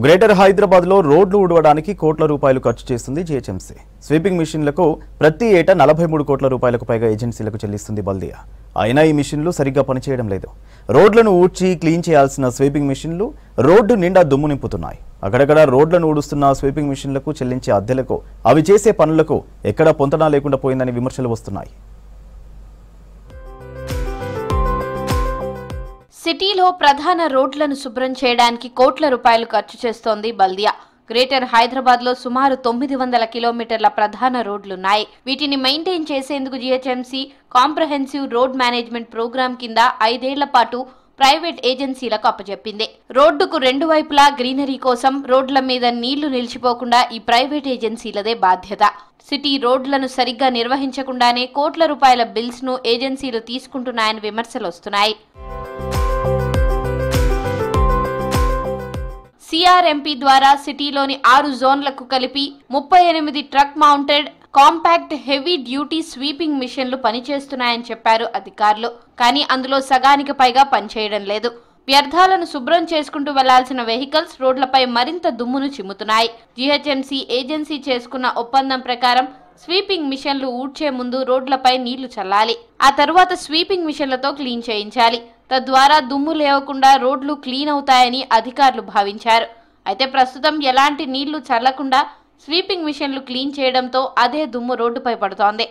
Greater Hyderabad లో రోడ్లు ఊడవడానికి కోట్ల రూపాయలు ఖర్చు చేస్తుంది జీహెచ్ఎంసీ. స్వీపింగ్ మిషన్లకు ప్రతి ఏటా 43 కోట్ల రూపాయలకు పైగా ఏజెన్సీలకు చెల్లిస్తుంది బల్దియా. అయినా ఈ మిషన్లు సరిగ్గా పనిచేయడం లేదు. రోడ్లను ఊడ్చి క్లీన్ చేయాల్సిన స్వీపింగ్ మిషన్లు రోడ్డు నిండా దుమ్ము నింపుతున్నాయి. అక్కడక్కడ రోడ్లను ఊడుస్తున్న స్వీపింగ్ మిషన్లకు చెల్లించే అద్దెలకు అవి చేసే పనులకు ఎక్కడా పొంతన లేకుండా పోయిందని విమర్శలు వస్తున్నాయి. సిటీలో ప్రధాన రోడ్లను శుభ్రం చేయడానికి కోట్ల రూపాయలు ఖర్చు చేస్తోంది బల్దియా. గ్రేటర్ హైదరాబాద్ లో సుమారు 900 కిలోమీటర్ల ప్రధాన రోడ్లున్నాయి. వీటిని మెయింటైన్ చేసేందుకు GHMC comprehensive road management program కింద 5 ఏళ్ల పాటు ప్రైవేట్ ఏజెన్సీలకు అప్పచెప్పింది. రోడ్డుకు 2 వైపులా గ్రీనరీ కోసం రోడ్ల మీద నీళ్లు నిలిచిపోకుండా ఈ ప్రైవేట్ ఏజెన్సీలదే బాధ్యత. సిటీ రోడ్లను సరిగ్గా నిర్వహించకుండానే కోట్ల రూపాయల బిల్స్ ను ఏజెన్సీలు తీసుకుంటున్నాయని విమర్శలు వస్తున్నాయి. సిఆర్ఎంపీ ద్వారా సిటీలోని 6 జోన్లకు కలిపి 38 truck mounted compact heavy duty sweeping మిషన్లు పనిచేస్తున్నాయని చెప్పారు అధికారులు. కానీ అందులో సగానికి పైగా పనిచేయడం లేదు. వ్యర్థాలను శుభ్రం చేసుకుంటూ వెళ్లాల్సిన వెహికల్స్ రోడ్లపై మరింత దుమ్మును చిమ్ముతున్నాయి. జీహెచ్ఎంసీ ఏజెన్సీ చేసుకున్న ఒప్పందం ప్రకారం స్వీపింగ్ మిషన్లు ఊడ్చే ముందు రోడ్లపై నీళ్లు చల్లాలి. ఆ తరువాత స్వీపింగ్ మిషన్లతో క్లీన్ చేయించాలి. తద్వారా దుమ్ము లేవకుండా రోడ్లు క్లీన్ అవుతాయని అధికారులు భావించారు. అయితే ప్రస్తుతం ఎలాంటి నీళ్లు చల్లకుండా స్వీపింగ్ మిషన్లు క్లీన్ చేయడంతో అదే దుమ్ము రోడ్డుపై పడుతోంది.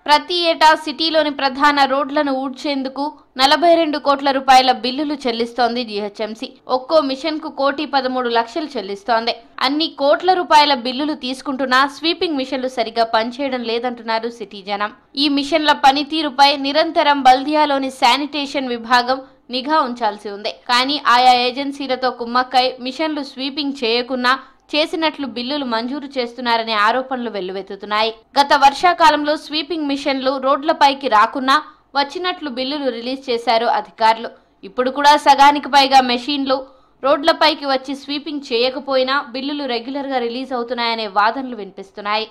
ప్రతి ఏటా సిటీలోని ప్రధాన రోడ్లను ఊడ్చేందుకు 42 కోట్ల రూపాయల బిల్లులు చెల్లిస్తోంది జీహెచ్ఎంసీ. ఒక్కో మిషన్ కు 1,13,00,000 చెల్లిస్తోంది. అన్ని కోట్ల రూపాయల బిల్లులు తీసుకుంటున్నా స్వీపింగ్ మిషన్లు సరిగా పనిచేయడం లేదంటున్నారు సిటీ జనం. ఈ మిషన్ల పనితీరుపై నిరంతరం బల్దియాలోని శానిటేషన్ విభాగం నిఘా ఉంచాల్సి ఉంది. కానీ ఆయా ఏజెన్సీలతో కుమ్మక్కై మిషన్లు స్వీపింగ్ చేయకున్నా చేసినట్లు బిల్లులు మంజూరు చేస్తున్నారనే ఆరోపణలు వెల్లువెత్తుతున్నాయి. గత వర్షాకాలంలో స్వీపింగ్ మిషన్లు రోడ్లపైకి రాకున్నా వచ్చినట్లు బిల్లులు రిలీజ్ చేశారు అధికారులు. ఇప్పుడు కూడా సగానికి పైగా మెషిన్లు రోడ్లపైకి వచ్చి స్వీపింగ్ చేయకపోయినా బిల్లులు రెగ్యులర్ గా రిలీజ్ అవుతున్నాయనే వాదనలు వినిపిస్తున్నాయి.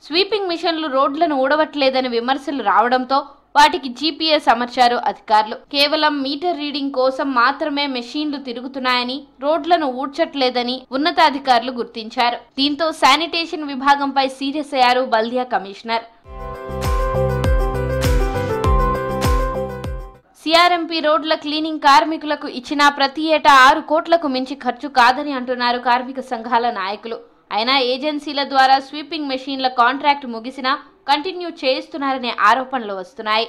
స్వీపింగ్ మిషన్లు రోడ్లను ఊడవట్లేదని విమర్శలు రావడంతో వాటికి జీపీఎస్ అమర్చారు అధికారులు. కేవలం మీటర్ రీడింగ్ కోసం మాత్రమే మెషీన్లు తిరుగుతున్నాయని, రోడ్లను ఊడ్చట్లేదని ఉన్నతాధికారులు గుర్తించారు. దీంతో శానిటేషన్ విభాగంపై సీరియస్ అయ్యారు బల్దియా కమిషనర్. సిఆర్ఎంపీ రోడ్ల క్లీనింగ్ కార్మికులకు ఇచ్చిన ప్రతి ఏటా 6 కోట్లకు మించి ఖర్చు కాదని అంటున్నారు కార్మిక సంఘాల నాయకులు. అయినా ఏజెన్సీల ద్వారా స్వీపింగ్ మెషీన్ల కాంట్రాక్ట్ ముగిసినా కంటిన్యూ చేస్తున్నారనే ఆరోపణలు వస్తున్నాయి.